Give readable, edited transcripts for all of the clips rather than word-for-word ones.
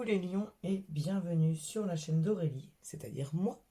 Coucou les lions et bienvenue sur la chaîne d'Aurélie, c'est-à-dire moi,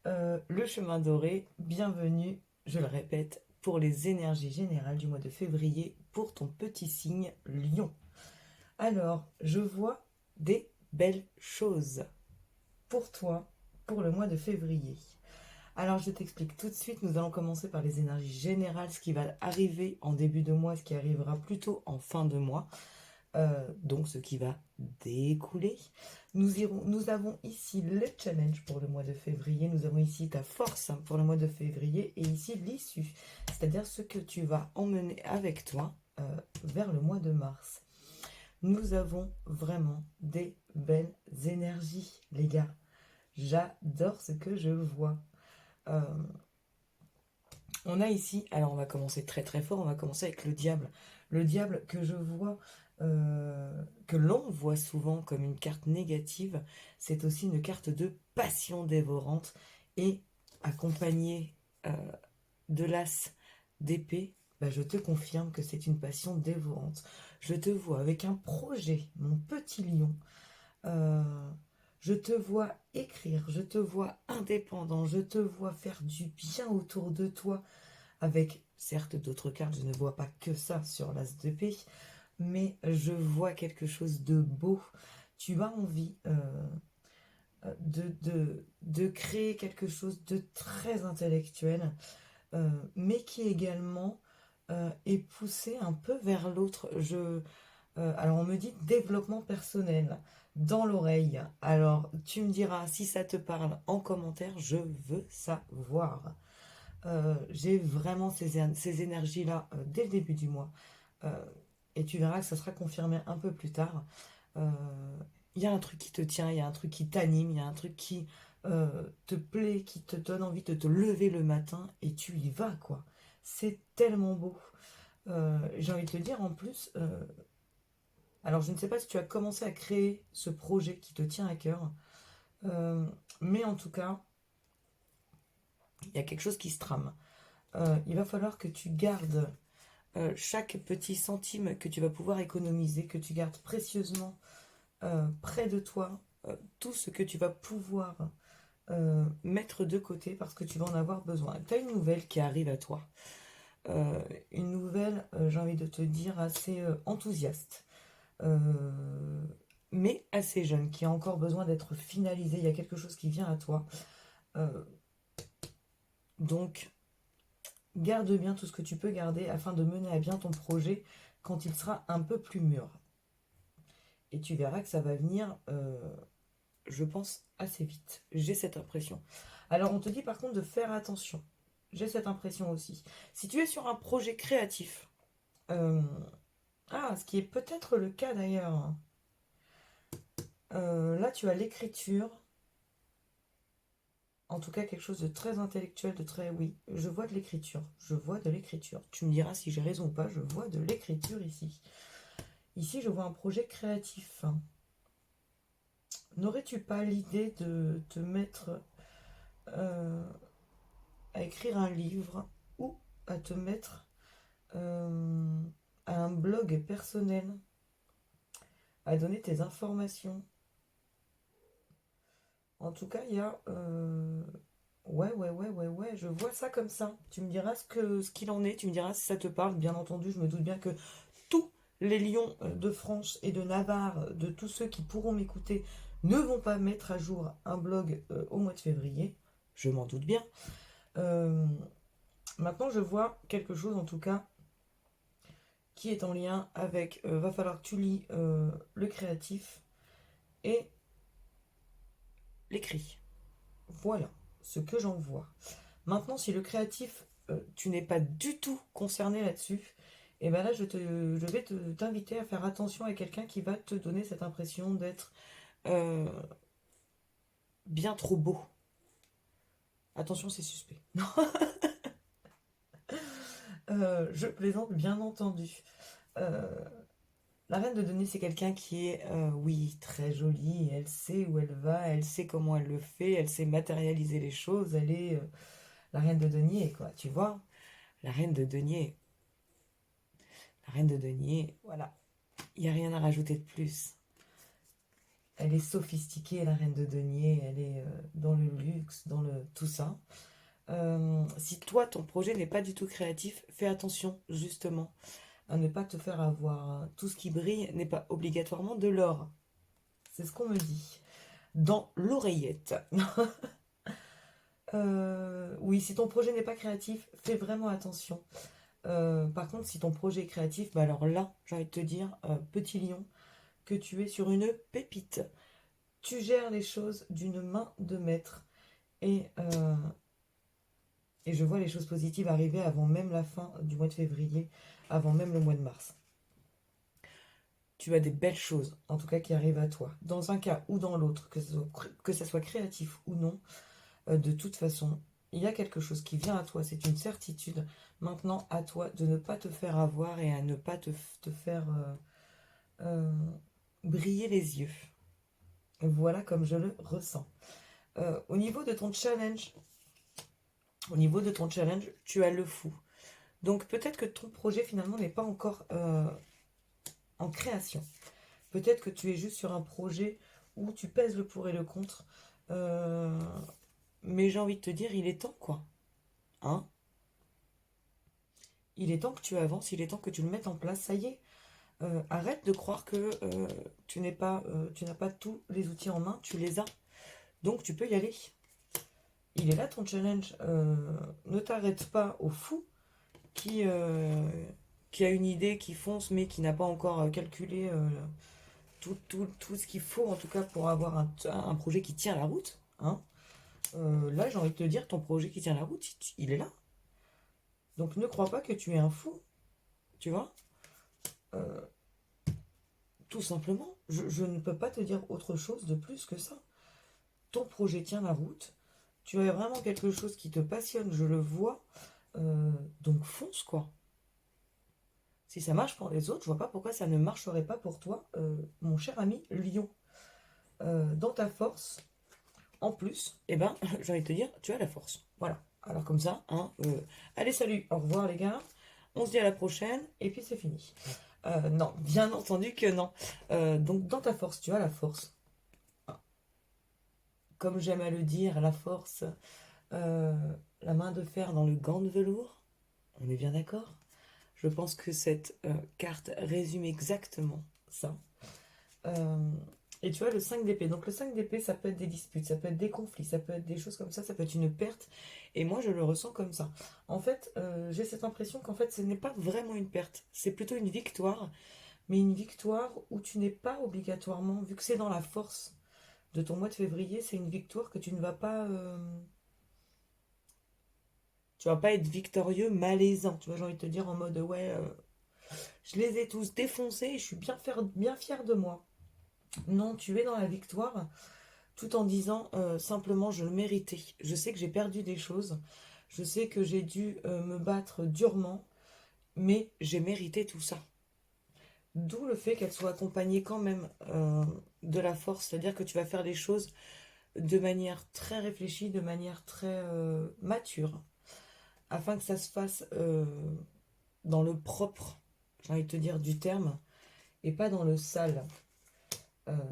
le chemin doré. Bienvenue, je le répète, pour les énergies générales du mois de février pour ton petit signe lion. Alors, je vois des belles choses pour toi pour le mois de février. Alors, je t'explique tout de suite, nous allons commencer par les énergies générales, ce qui va arriver en début de mois, ce qui arrivera plutôt en fin de mois. Donc ce qui va découler. Nous avons ici le challenge pour le mois de février, nous avons ici ta force pour le mois de février et ici l'issue, c'est-à-dire ce que tu vas emmener avec toi vers le mois de mars. Nous avons vraiment des belles énergies, les gars. J'adore ce que je vois. Euh, on a ici, alors on va commencer très très fort, on va commencer avec le diable. Le diable que je vois, que l'on voit souvent comme une carte négative, c'est aussi une carte de passion dévorante et accompagnée euh, de l'as d'épée. Bah, je te confirme que c'est une passion dévorante. Je te vois avec un projet, mon petit lion. Euh, je te vois écrire, je te vois indépendant, je te vois faire du bien autour de toi avec certes d'autres cartes, je ne vois pas que ça sur l'as d'épée, mais je vois quelque chose de beau. Tu as envie de créer quelque chose de très intellectuel, mais qui également est poussé un peu vers l'autre. Alors on me dit développement personnel dans l'oreille. Alors tu me diras si ça te parle en commentaire, je veux savoir. J'ai vraiment ces énergies-là dès le début du mois. Euh, et tu verras que ça sera confirmé un peu plus tard. Euh, Il y a un truc qui te tient, il y a un truc qui t'anime, il y a un truc qui te plaît, qui te donne envie de te lever le matin et tu y vas, quoi. C'est tellement beau. J'ai envie de te dire en plus, alors je ne sais pas si tu as commencé à créer ce projet qui te tient à cœur, euh, mais en tout cas, il y a quelque chose qui se trame. Il va falloir que tu gardes chaque petit centime que tu vas pouvoir économiser, que tu gardes précieusement près de toi, tout ce que tu vas pouvoir mettre de côté parce que tu vas en avoir besoin. Tu as une nouvelle qui arrive à toi. Euh, une nouvelle, j'ai envie de te dire, assez enthousiaste, euh, mais assez jeune, qui a encore besoin d'être finalisée. Il y a quelque chose qui vient à toi. Euh, donc, garde bien tout ce que tu peux garder afin de mener à bien ton projet quand il sera un peu plus mûr. Et tu verras que ça va venir, je pense, assez vite. J'ai cette impression. Alors, on te dit par contre de faire attention. J'ai cette impression aussi. Si tu es sur un projet créatif, euh, ce qui est peut-être le cas d'ailleurs, là tu as l'écriture, en tout cas quelque chose de très intellectuel, de très... Oui, je vois de l'écriture. Je vois de l'écriture. Tu me diras si j'ai raison ou pas, je vois de l'écriture ici. Ici, je vois un projet créatif. N'aurais-tu pas l'idée de te mettre euh, à écrire un livre ou à te mettre euh, à un blog personnel, à donner tes informations? En tout cas, il y a... Ouais, ouais, ouais, ouais, ouais, je vois ça comme ça. Tu me diras ce qu'il en est, tu me diras si ça te parle. Bien entendu, je me doute bien que tous les lions de France et de Navarre, de tous ceux qui pourront m'écouter, ne vont pas mettre à jour un blog au mois de février. Je m'en doute bien. Euh, Maintenant, je vois quelque chose, en tout cas, qui est en lien avec... va falloir que tu lis le créatif et l'écrit. Voilà ce que j'en vois. Maintenant, si le créatif, tu n'es pas du tout concerné là-dessus, et bien là, je vais t'inviter à faire attention à quelqu'un qui va te donner cette impression d'être euh, bien trop beau. Attention, c'est suspect. Je plaisante, bien entendu. Euh, la reine de denier, c'est quelqu'un qui est, oui, très jolie. Elle sait où elle va, elle sait comment elle le fait, elle sait matérialiser les choses. Elle est la reine de denier, quoi. Tu vois, la reine de denier. La reine de denier, voilà. Il n'y a rien à rajouter de plus. Elle est sophistiquée, la reine de denier, elle est dans le luxe, dans le tout ça. Si toi, ton projet n'est pas du tout créatif, fais attention justement à ne pas te faire avoir. Tout ce qui brille n'est pas obligatoirement de l'or. C'est ce qu'on me dit. Dans l'oreillette. Oui, si ton projet n'est pas créatif, fais vraiment attention. Par contre, si ton projet est créatif, bah alors là, j'ai envie de te dire, petit lion, que tu es sur une pépite. Tu gères les choses d'une main de maître. Et, euh, et je vois les choses positives arriver avant même la fin du mois de février, avant même le mois de mars. Tu as des belles choses, en tout cas, qui arrivent à toi. Dans un cas ou dans l'autre, que ça soit créatif ou non, de toute façon, il y a quelque chose qui vient à toi, c'est une certitude. Maintenant, à toi de ne pas te faire avoir et à ne pas te faire euh, briller les yeux. Voilà comme je le ressens. Au niveau de ton challenge, tu as le fou. Donc peut-être que ton projet finalement n'est pas encore en création. Peut-être que tu es juste sur un projet où tu pèses le pour et le contre. Euh, mais j'ai envie de te dire, il est temps quoi. Hein? Il est temps que tu avances, il est temps que tu le mettes en place. Ça y est, arrête de croire que tu n'as pas tous les outils en main, tu les as. Donc tu peux y aller. Il est là ton challenge. Ne t'arrête pas au fou qui, euh, qui a une idée, qui fonce, mais qui n'a pas encore calculé tout ce qu'il faut, en tout cas, pour avoir un projet qui tient la route. Hein. Là, j'ai envie de te dire, ton projet qui tient la route, il est là. Donc ne crois pas que tu es un fou, tu vois. Euh, Tout simplement, je ne peux pas te dire autre chose de plus que ça. Ton projet tient la route. Tu as vraiment quelque chose qui te passionne, je le vois. Donc fonce, quoi. Si ça marche pour les autres, je vois pas pourquoi ça ne marcherait pas pour toi, mon cher ami Lion. Dans ta force, en plus, eh ben, j'ai envie de te dire, tu as la force. Voilà. Alors comme ça, hein, allez, salut, au revoir les gars. On se dit à la prochaine, et puis c'est fini. Non, bien entendu que non. Donc dans ta force, tu as la force. Comme j'aime à le dire, la force, euh, la main de fer dans le gant de velours. On est bien d'accord? Je pense que cette carte résume exactement ça. Euh, et tu vois, le 5 d'épée. Donc le 5 d'épée, ça peut être des disputes, ça peut être des conflits, ça peut être des choses comme ça peut être une perte. Et moi, je le ressens comme ça. En fait, j'ai cette impression qu'en fait, ce n'est pas vraiment une perte. C'est plutôt une victoire. Mais une victoire où tu n'es pas obligatoirement, vu que c'est dans la force de ton mois de février, c'est une victoire que tu ne vas pas... tu vas pas être victorieux malaisant. Tu vois, j'ai envie de te dire en mode, ouais, je les ai tous défoncés et je suis bien fière de moi. Non, tu es dans la victoire tout en disant simplement je le méritais. Je sais que j'ai perdu des choses, je sais que j'ai dû me battre durement, mais j'ai mérité tout ça. D'où le fait qu'elle soit accompagnée quand même de la force, c'est-à-dire que tu vas faire les choses de manière très réfléchie, de manière très mature, afin que ça se fasse dans le propre, j'ai envie de te dire, du terme, et pas dans le sale.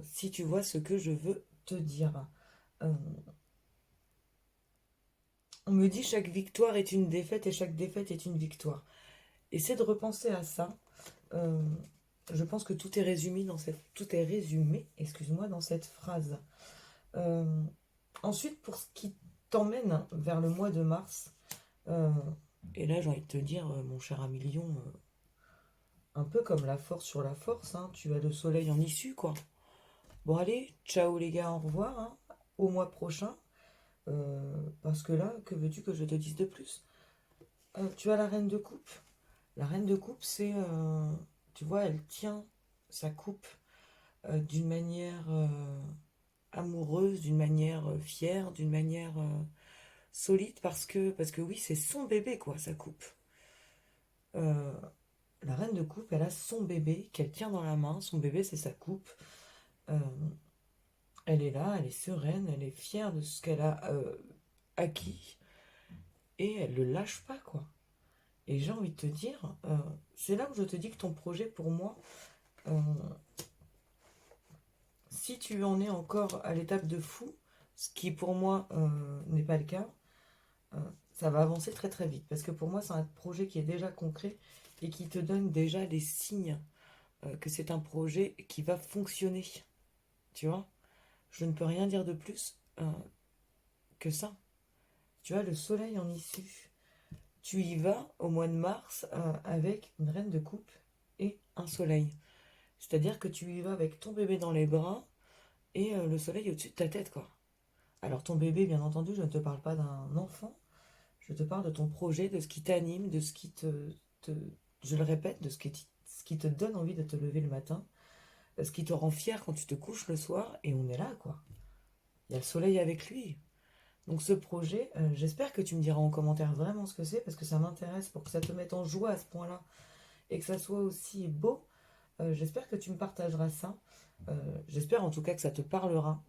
Si tu vois ce que je veux te dire. Euh, on me dit chaque victoire est une défaite et chaque défaite est une victoire. Essaie de repenser à ça. Euh, je pense que tout est résumé, excuse-moi, dans cette phrase. Euh, Ensuite, pour ce qui t'emmène vers le mois de mars, euh, et là j'ai envie de te dire, mon cher ami Lion, un peu comme la force sur la force, hein, tu as le soleil en issue, quoi. Bon allez, ciao les gars, au revoir, hein, au mois prochain. Parce que là, que veux-tu que je te dise de plus? Tu as la reine de coupe. La reine de coupe, c'est, tu vois, elle tient sa coupe d'une manière amoureuse, d'une manière fière, d'une manière solide, parce que oui, c'est son bébé, quoi, sa coupe. Euh, la reine de coupe, elle a son bébé qu'elle tient dans la main. Son bébé, c'est sa coupe. Euh, Elle est là, elle est sereine, elle est fière de ce qu'elle a acquis. Et elle le lâche pas, quoi. Et j'ai envie de te dire, c'est là où je te dis que ton projet, pour moi, euh, si tu en es encore à l'étape de fou, ce qui pour moi n'est pas le cas, ça va avancer très très vite. Parce que pour moi, c'est un projet qui est déjà concret et qui te donne déjà les signes que c'est un projet qui va fonctionner. Tu vois? Je ne peux rien dire de plus que ça. Tu as le soleil en issue. Tu y vas au mois de mars avec une reine de coupe et un soleil. C'est-à-dire que tu y vas avec ton bébé dans les bras et le soleil au-dessus de ta tête, quoi. Alors ton bébé, bien entendu, je ne te parle pas d'un enfant, je te parle de ton projet, de ce qui t'anime, de ce qui te- je le répète, de ce qui te donne envie de te lever le matin, ce qui te rend fier quand tu te couches le soir, et on est là, quoi. Il y a le soleil avec lui. Donc ce projet, j'espère que tu me diras en commentaire vraiment ce que c'est, parce que ça m'intéresse pour que ça te mette en joie à ce point-là, et que ça soit aussi beau. J'espère que tu me partageras ça. J'espère en tout cas que ça te parlera,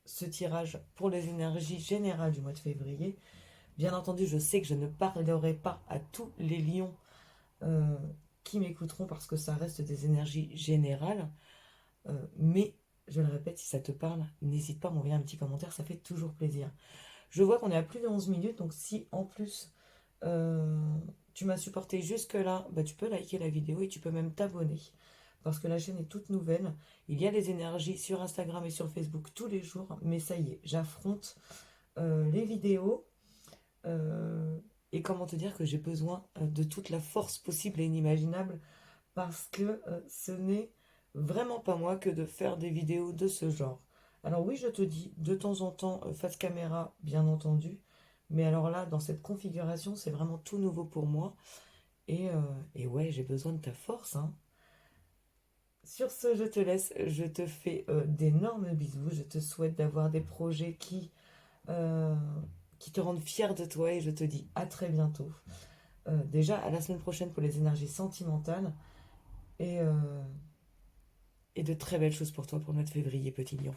ce tirage pour les énergies générales du mois de février. Bien entendu, je sais que je ne parlerai pas à tous les lions euh, qui m'écouteront parce que ça reste des énergies générales. Mais, je le répète, si ça te parle, n'hésite pas à m'envoyer un petit commentaire, ça fait toujours plaisir. Je vois qu'on est à plus de 11 minutes, donc si en plus euh, tu m'as supporté jusque-là, bah, tu peux liker la vidéo et tu peux même t'abonner. Parce que la chaîne est toute nouvelle. Il y a des énergies sur Instagram et sur Facebook tous les jours. Mais ça y est, j'affronte les vidéos. euh, et comment te dire que j'ai besoin de toute la force possible et inimaginable. Parce que ce n'est vraiment pas moi que de faire des vidéos de ce genre. Alors oui, je te dis, de temps en temps, face caméra, bien entendu. Mais alors là, dans cette configuration, c'est vraiment tout nouveau pour moi. Et ouais, j'ai besoin de ta force, hein. Sur ce, je te laisse. Je te fais d'énormes bisous. Je te souhaite d'avoir des projets euh, qui te rendent fier de toi. Et je te dis à très bientôt. Déjà, à la semaine prochaine pour les énergies sentimentales. Et, euh, et de très belles choses pour toi pour le mois de février, petit lion.